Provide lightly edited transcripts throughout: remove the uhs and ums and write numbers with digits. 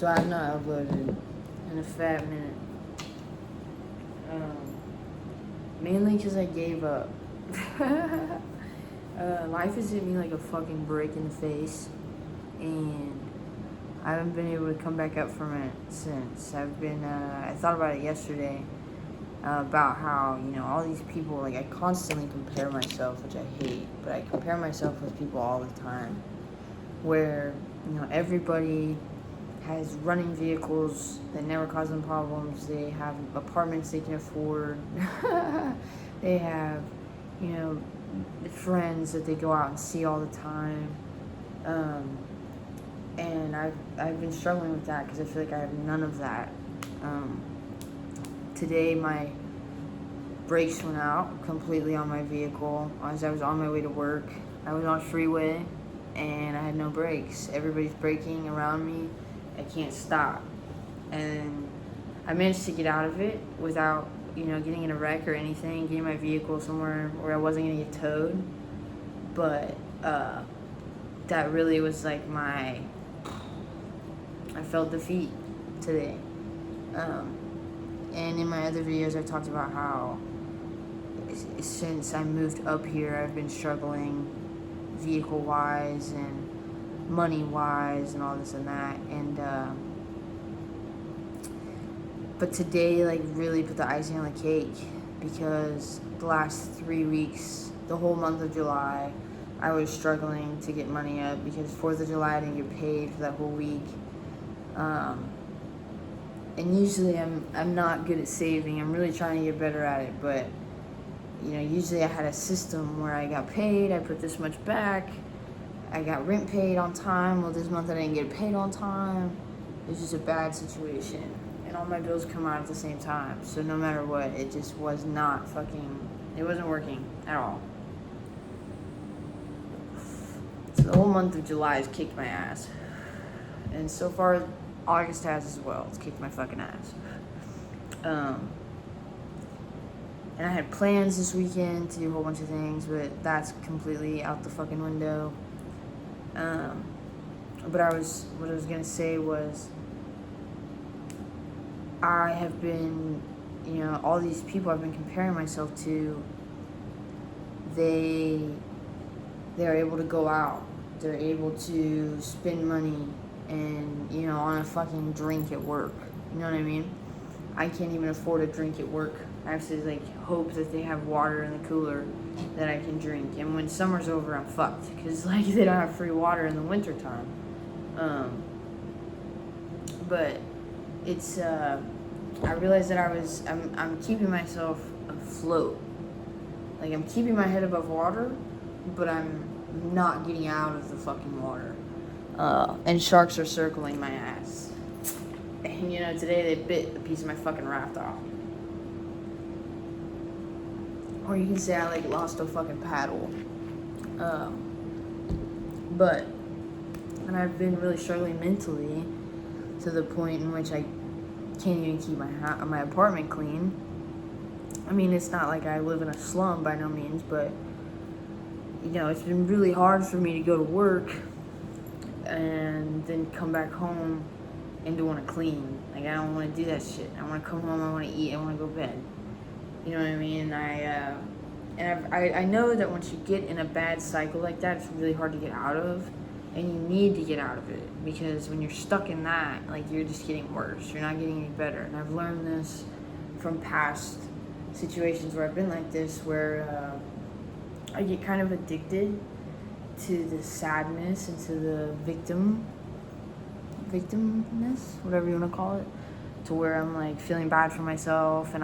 So I've not uploaded in a fat minute. Mainly because I gave up. Life has hit me like a fucking brick in the face, and I haven't been able to come back up from it since. I thought about it yesterday, about how, all these people, like, I constantly compare myself, which I hate, but I compare myself with people all the time, where, everybody has running vehicles that never cause them problems. They have apartments they can afford. They have, friends that they go out and see all the time. And I've been struggling with that because I feel like I have none of that. Today my brakes went out completely on my vehicle as I was on my way to work. I was on a freeway and I had no brakes. Everybody's braking around me. I can't stop. And I managed to get out of it without, getting in a wreck or anything, getting my vehicle somewhere where I wasn't going to get towed. But that really was like I felt defeat today. And in my other videos, I talked about how since I moved up here, I've been struggling vehicle-wise and money-wise and all this and that. And but today, like, really put the icing on the cake, because the last 3 weeks, the whole month of July, I was struggling to get money up because 4th of July I didn't get paid for that whole week. And usually I'm not good at saving. I'm really trying to get better at it, but usually I had a system where I got paid, I put this much back, I got rent paid on time. Well, this month I didn't get paid on time. It was just a bad situation, and all my bills come out at the same time. So no matter what, it just was not it wasn't working at all. So the whole month of July has kicked my ass, and so far August has as well. It's kicked my fucking ass. And I had plans this weekend to do a whole bunch of things, but that's completely out the fucking window. But what I was gonna say was, I have been, all these people I've been comparing myself to, they're able to go out, they're able to spend money and, on a fucking drink at work. You know what I mean? I can't even afford a drink at work. I have to, hope that they have water in the cooler that I can drink. And when summer's over, I'm fucked, because, they don't have free water in the wintertime. But it's, I realized that I'm keeping myself afloat. I'm keeping my head above water, but I'm not getting out of the fucking water. And sharks are circling my ass. And, today they bit a piece of my fucking raft off. Or you can say I, lost a fucking paddle. And I've been really struggling mentally to the point in which I can't even keep my apartment clean. I mean, it's not like I live in a slum by no means, but, it's been really hard for me to go to work and then come back home and to want to clean. I don't want to do that shit. I want to come home, I want to eat, I want to go to bed. You know what I mean? I know that once you get in a bad cycle like that, it's really hard to get out of, and you need to get out of it, because when you're stuck in that, you're just getting worse. You're not getting any better. And I've learned this from past situations where I've been like this, where I get kind of addicted to the sadness and to the victimness, whatever you want to call it, to where I'm feeling bad for myself, and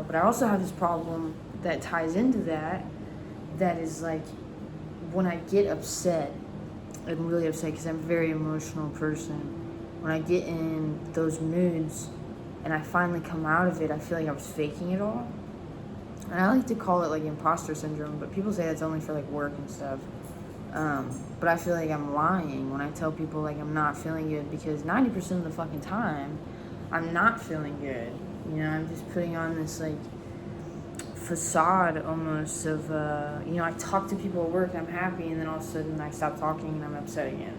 but I also have this problem that ties into that is when I get upset, I'm really upset because I'm a very emotional person. When I get in those moods and I finally come out of it, I feel like I was faking it all. And I like to call it imposter syndrome, but people say that's only for work and stuff. But I feel like I'm lying when I tell people I'm not feeling good, because 90% of the fucking time I'm not feeling good. I'm just putting on this facade almost of I talk to people at work, I'm happy, and then all of a sudden I stop talking and I'm upset again.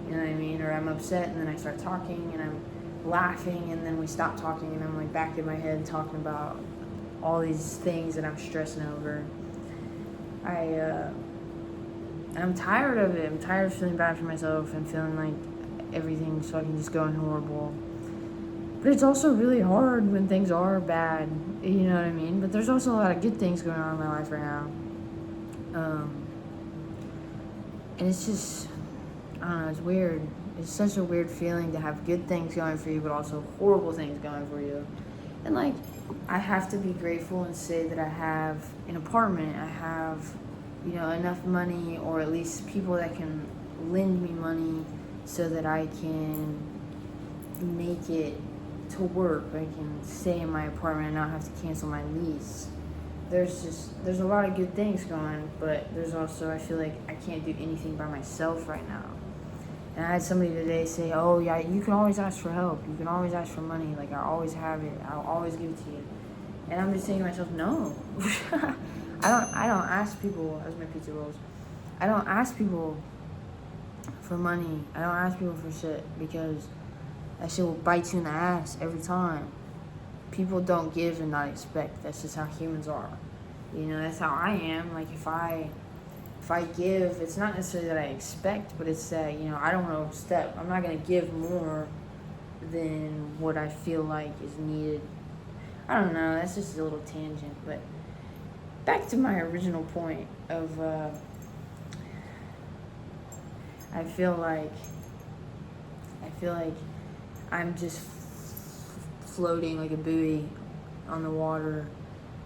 You know what I mean? Or I'm upset and then I start talking and I'm laughing and then we stop talking and I'm like back in my head talking about all these things that I'm stressing over. I'm tired of it. I'm tired of feeling bad for myself and feeling like everything's fucking just going horrible. But it's also really hard when things are bad, you know what I mean? But there's also a lot of good things going on in my life right now. And it's just, I don't know, it's weird. It's such a weird feeling to have good things going for you, but also horrible things going for you. And like, I have to be grateful and say that I have an apartment, I have, you know, enough money, or at least people that can lend me money so that I can make it to work. I can stay in my apartment and not have to cancel my lease. There's a lot of good things going, but there's also, I feel like I can't do anything by myself right now. And I had somebody today say, oh yeah, you can always ask for help. You can always ask for money. Like, I always have it. I'll always give it to you. And I'm just saying to myself, no. I don't ask people, as my pizza rolls, I don't ask people for money. I don't ask people for shit because that shit will bite you in the ass every time. People don't give and not expect. That's just how humans are. You know, that's how I am. Like, if I give, it's not necessarily that I expect, but it's that, you know, I don't want to overstep. I'm not going to give more than what I feel like is needed. I don't know, that's just a little tangent, but back to my original point of, I feel like I'm just floating like a buoy on the water.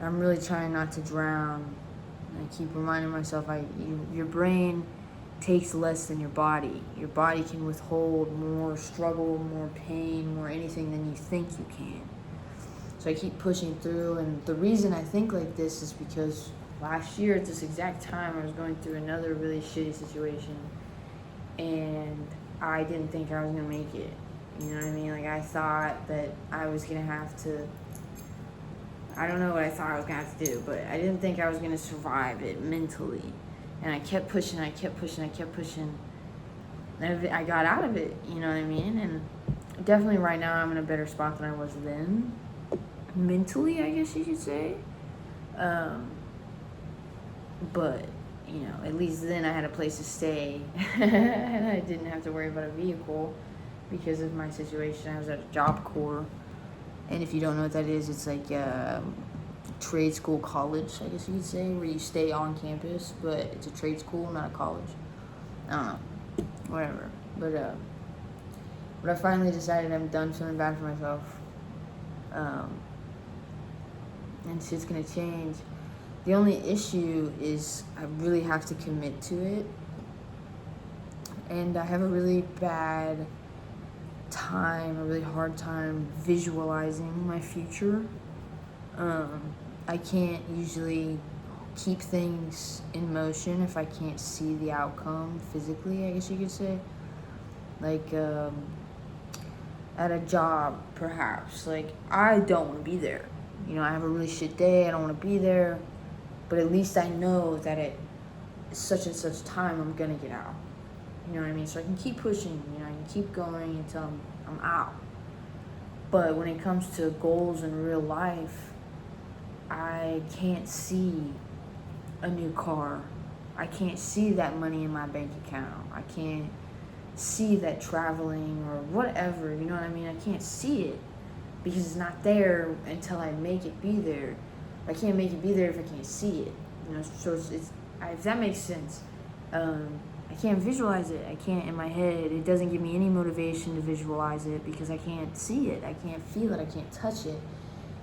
I'm really trying not to drown. I keep reminding myself, your brain takes less than your body. Your body can withhold more struggle, more pain, more anything than you think you can. So I keep pushing through, and the reason I think like this is because last year at this exact time I was going through another really shitty situation, and I didn't think I was gonna make it. You know what I mean? Like, I thought that I was gonna have to, I don't know what I thought I was gonna have to do, but I didn't think I was gonna survive it mentally. And I kept pushing, and I got out of it, you know what I mean? And definitely right now I'm in a better spot than I was then. Mentally, I guess you could say. But, you know, at least then I had a place to stay. And I didn't have to worry about a vehicle because of my situation. I was at a Job Corps. And if you don't know what that is, it's like trade school college, I guess you could say, where you stay on campus, but it's a trade school, not a college. I don't know. Whatever. But I finally decided I'm done feeling bad for myself. And shit's gonna change. The only issue is I really have to commit to it. And I have a really bad time, a really hard time visualizing my future. I can't usually keep things in motion if I can't see the outcome physically, I guess you could say. Like, at a job, perhaps. Like, I don't want to be there. You know, I have a really shit day, I don't want to be there. But at least I know that at such and such time, I'm going to get out. You know what I mean? So I can keep pushing, you know, I can keep going until I'm out. But when it comes to goals in real life, I can't see a new car. I can't see that money in my bank account. I can't see that traveling or whatever, you know what I mean? I can't see it because it's not there until I make it be there. I can't make it be there if I can't see it, you know, so it's if that makes sense. I can't visualize it. I can't in my head. It doesn't give me any motivation to visualize it because I can't see it. I can't feel it. I can't touch it.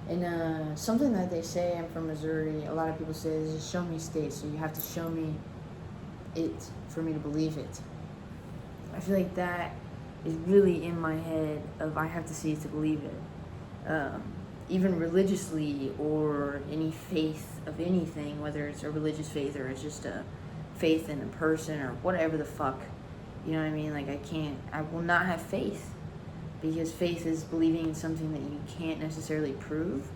And something that they say, I'm from Missouri, a lot of people say is a show me state, so you have to show me it for me to believe it. I feel like that is really in my head of I have to see it to believe it. Even religiously or any faith of anything, whether it's a religious faith or it's just a faith in a person or whatever the fuck, you know what I mean? Like, I will not have faith because faith is believing in something that you can't necessarily prove.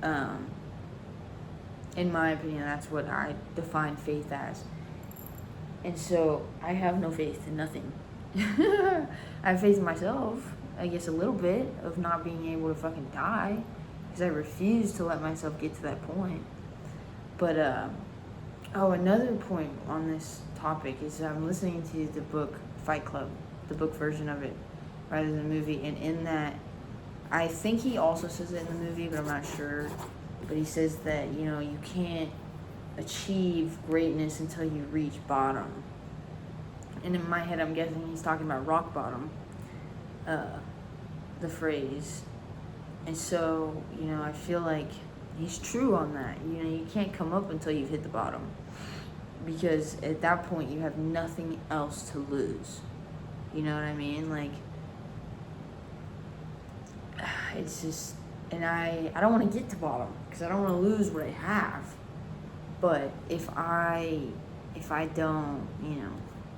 In my opinion, that's what I define faith as. And so I have no faith in nothing. I have faith in myself, I guess a little bit, of not being able to fucking die. Because I refuse to let myself get to that point. But, another point on this topic is I'm listening to the book Fight Club, the book version of it, rather than the movie. And in that, I think he also says it in the movie, but I'm not sure. But he says that, you can't achieve greatness until you reach bottom. And in my head, I'm guessing he's talking about rock bottom, the phrase. And so, I feel like he's true on that. You can't come up until you've hit the bottom. Because at that point, you have nothing else to lose. You know what I mean? Like, it's just, and I don't want to get to bottom because I don't want to lose what I have. But if I don't,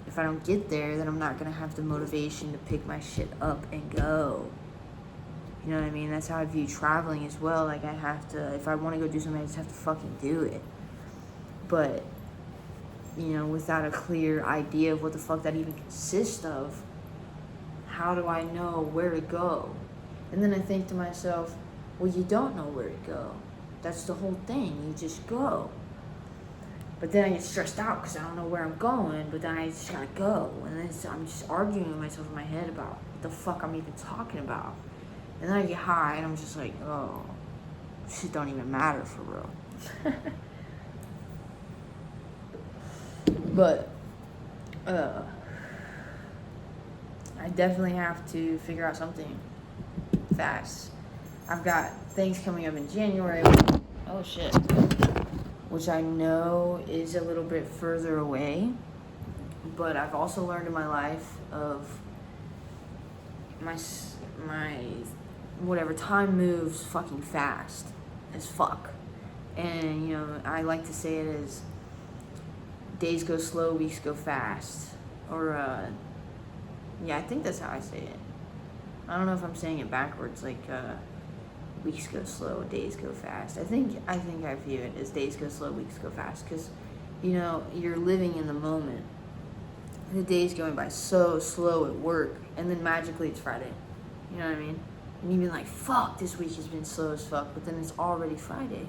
if I don't get there, then I'm not going to have the motivation to pick my shit up and go. You know what I mean? That's how I view traveling as well. Like, I have to, if I want to go do something, I just have to fucking do it. But, without a clear idea of what the fuck that even consists of, how do I know where to go? And then I think to myself, well, you don't know where to go. That's the whole thing. You just go. But then I get stressed out because I don't know where I'm going, but then I just gotta go. And then I'm just arguing with myself in my head about what the fuck I'm even talking about. And then I get high and I'm just like, oh, shit don't even matter for real. But, I definitely have to figure out something fast. I've got things coming up in January. Oh shit. Which I know is a little bit further away. But I've also learned in my life of my whatever, time moves fucking fast as fuck. And, I like to say it as days go slow, weeks go fast. Or, I think that's how I say it. I don't know if I'm saying it backwards, like, weeks go slow, days go fast. I think I view it as days go slow, weeks go fast. Because, you're living in the moment. The day's going by so slow at work, and then magically it's Friday. You know what I mean? And you've been like, fuck, this week has been slow as fuck, but then it's already Friday.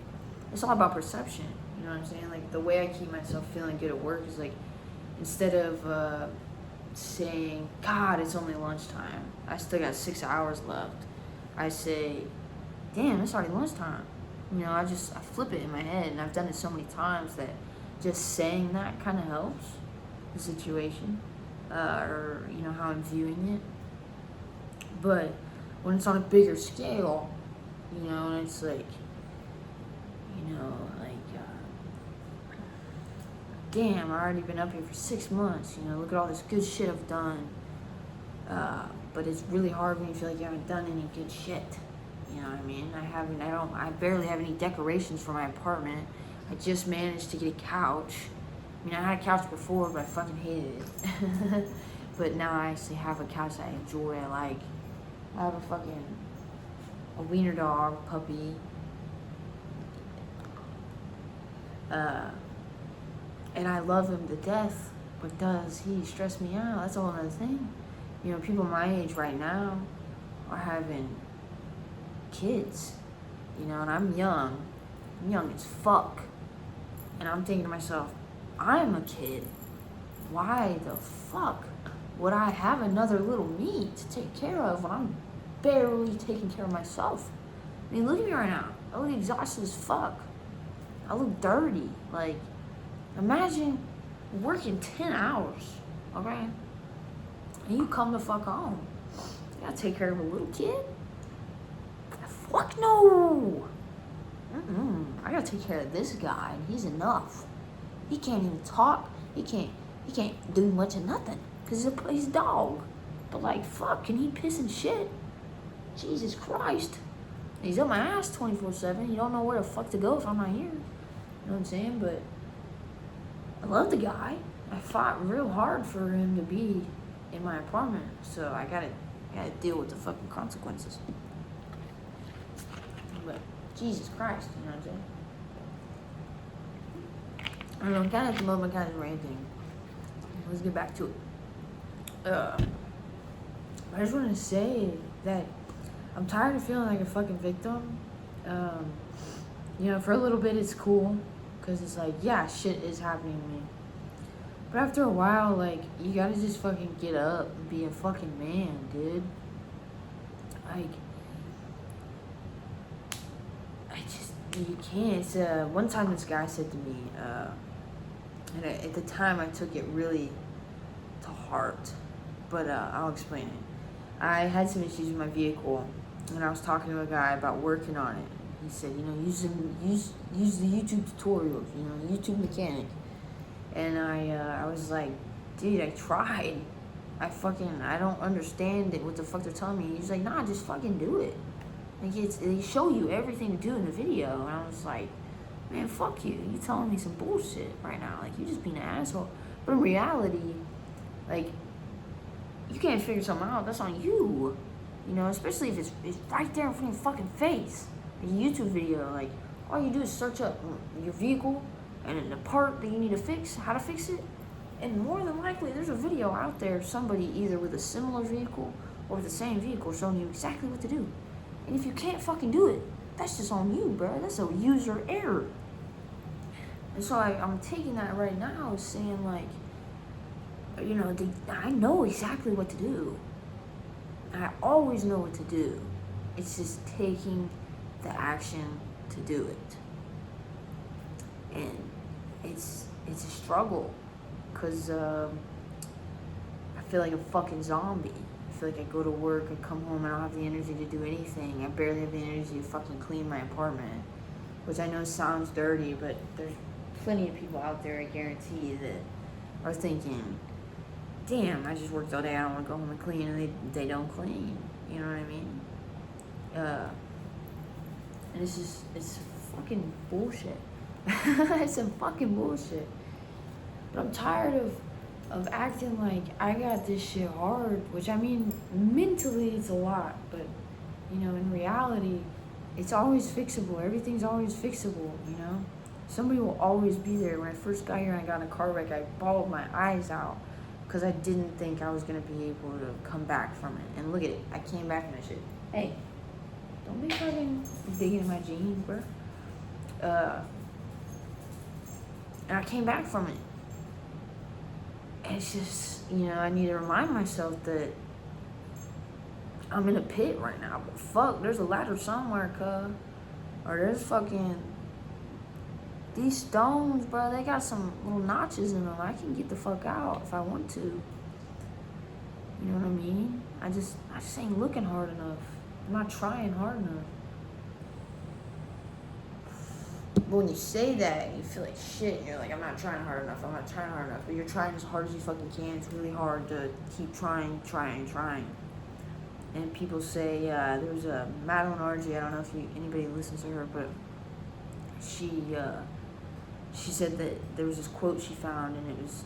It's all about perception. You know what I'm saying? Like, the way I keep myself feeling good at work is like, instead of saying, God, it's only lunchtime, I still got 6 hours left, I say, damn, it's already lunchtime. I flip it in my head, and I've done it so many times that just saying that kind of helps the situation, or, how I'm viewing it. But when it's on a bigger scale, and it's like, damn, I've already been up here for 6 months, look at all this good shit I've done. But it's really hard when you feel like you haven't done any good shit. You know what I mean? I barely have any decorations for my apartment. I just managed to get a couch. I had a couch before, but I fucking hated it. But now I actually have a couch I enjoy, I like. I have a wiener dog, puppy. And I love him to death, but does he stress me out? That's a whole other thing. People my age right now are having kids, and I'm young as fuck. And I'm thinking to myself, I'm a kid. Why the fuck would I have another little me to take care of when I'm barely taking care of myself? Look at me right now. I look exhausted as fuck. I look dirty. Like, imagine working 10 hours, okay? And you come the fuck home. You gotta take care of a little kid? Fuck no! I gotta take care of this guy, and he's enough. He can't even talk. He can't do much of nothing, because he's a dog. But like, fuck, can he piss and shit? Jesus Christ. He's up my ass 24/7. You don't know where the fuck to go if I'm not here. You know what I'm saying? But I love the guy. I fought real hard for him to be in my apartment, so I gotta deal with the fucking consequences. But Jesus Christ, you know what I'm saying? I don't know, I'm kind of at the moment kind of ranting. Let's get back to it. I just want to say that I'm tired of feeling like a fucking victim. For a little bit it's cool, because it's like, yeah, shit is happening to me. But after a while, like, you gotta just fucking get up and be a fucking man, dude. Like, you can't. One time this guy said to me, and at the time I took it really to heart, but I'll explain it. I had some issues with my vehicle, and I was talking to a guy about working on it. He said, use the YouTube tutorials, YouTube mechanic. And I was like, dude, I tried. I don't understand what the fuck they're telling me. He's like, nah, just fucking do it. Like, they show you everything to do in the video. And I was like, man, fuck you. You telling me some bullshit right now. Like, you just being an asshole. But in reality, like, you can't figure something out. That's on you. Especially if it's right there in front of your fucking face. Like a YouTube video, like, all you do is search up your vehicle and the part that you need to fix, how to fix it. And more than likely, there's a video out there of somebody either with a similar vehicle or with the same vehicle showing you exactly what to do. And if you can't fucking do it, that's just on you, bro. That's a user error. And so I'm taking that right now, saying like, I know exactly what to do. I always know what to do. It's just taking the action to do it. And it's a struggle, because I feel like a fucking zombie. I feel like I go to work, I come home, I don't have the energy to do anything. I barely have the energy to fucking clean my apartment, which I know sounds dirty, but there's plenty of people out there, I guarantee, that are thinking, damn, I just worked all day, I don't want to go home and clean, and they don't clean. You know what I mean? And it's fucking bullshit. It's some fucking bullshit. But I'm tired of acting like I got this shit hard, which, I mean, mentally it's a lot, but, in reality, it's always fixable. Everything's always fixable, Somebody will always be there. When I first got here and I got in a car wreck, I bawled my eyes out because I didn't think I was going to be able to come back from it. And look at it. I came back from that shit. Hey, don't be fucking digging in my jeans, bro. And I came back from it. And it's just, I need to remind myself that I'm in a pit right now. But fuck, there's a ladder somewhere, cuz. Or there's fucking... These stones, bro, they got some little notches in them. I can get the fuck out if I want to. You know what I mean? I just ain't looking hard enough. I'm not trying hard enough. But when you say that, you feel like shit, and you're like, I'm not trying hard enough, but you're trying as hard as you fucking can. It's really hard to keep trying. And people say, there was a Madeline RG, I don't know if anybody listens to her, but she said that there was this quote she found, and it was,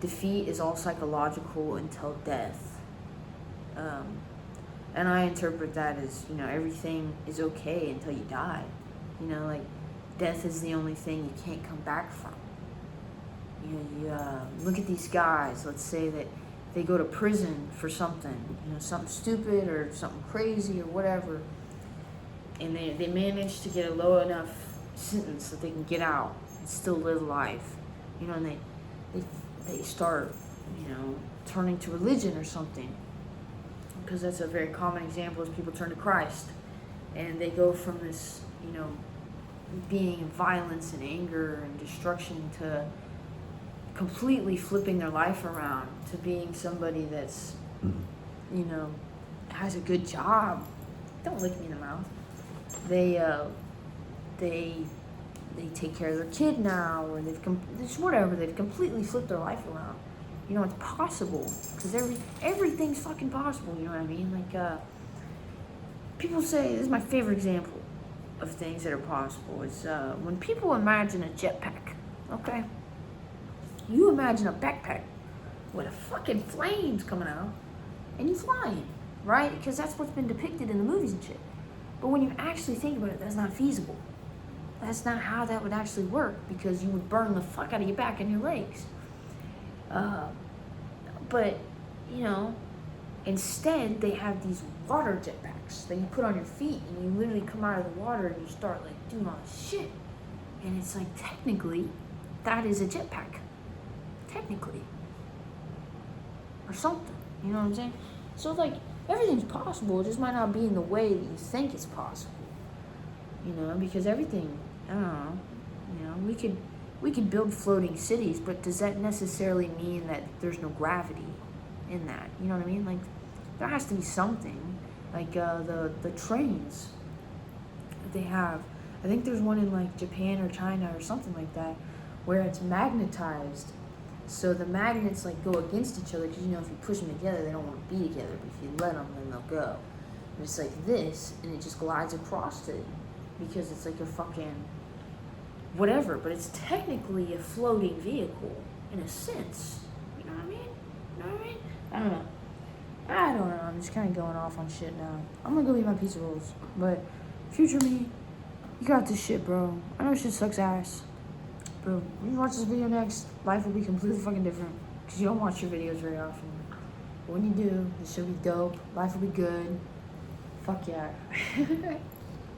defeat is all psychological until death. And I interpret that as, everything is okay until you die. Like, death is the only thing you can't come back from. You look at these guys, let's say that they go to prison for something, something stupid or something crazy or whatever, and they manage to get a low enough sentence that they can get out and still live life, and they start, turning to religion or something. Because that's a very common example, is people turn to Christ, and they go from this, being in violence and anger and destruction to completely flipping their life around to being somebody that's, has a good job. Don't lick me in the mouth. They take care of their kid now, or they've completely flipped their life around. It's possible, because everything's fucking possible, you know what I mean? Like, people say, this is my favorite example of things that are possible, is when people imagine a jetpack, okay? You imagine a backpack with a fucking flames coming out, and you flying, right? Because that's what's been depicted in the movies and shit. But when you actually think about it, that's not feasible. That's not how that would actually work, because you would burn the fuck out of your back and your legs. But you know, instead they have these water jetpacks that you put on your feet, and you literally come out of the water and you start like doing all this shit. And it's like, technically, that is a jetpack. Technically. Or something. You know what I'm saying? So like, everything's possible. It just might not be in the way that you think it's possible. You know, because everything, I don't know, you know, we could build floating cities, but does that necessarily mean that there's no gravity in that? You know what I mean? Like, there has to be something. Like the trains that they have. I think there's one in like Japan or China or something like that, where it's magnetized. So the magnets like go against each other, because you know, if you push them together, they don't want to be together. But if you let them, then they'll go. And it's like this, and it just glides across it, because it's like a fucking whatever. But it's technically a floating vehicle in a sense. You know what I mean? You know what I mean? I don't know. I'm just kind of going off on shit now. I'm gonna go eat my pizza rolls. But future me, you got this shit, bro. I know shit sucks ass. Bro, when you watch this video next, life will be completely fucking different. Because you don't watch your videos very often. But when you do, this should be dope. Life will be good. Fuck yeah.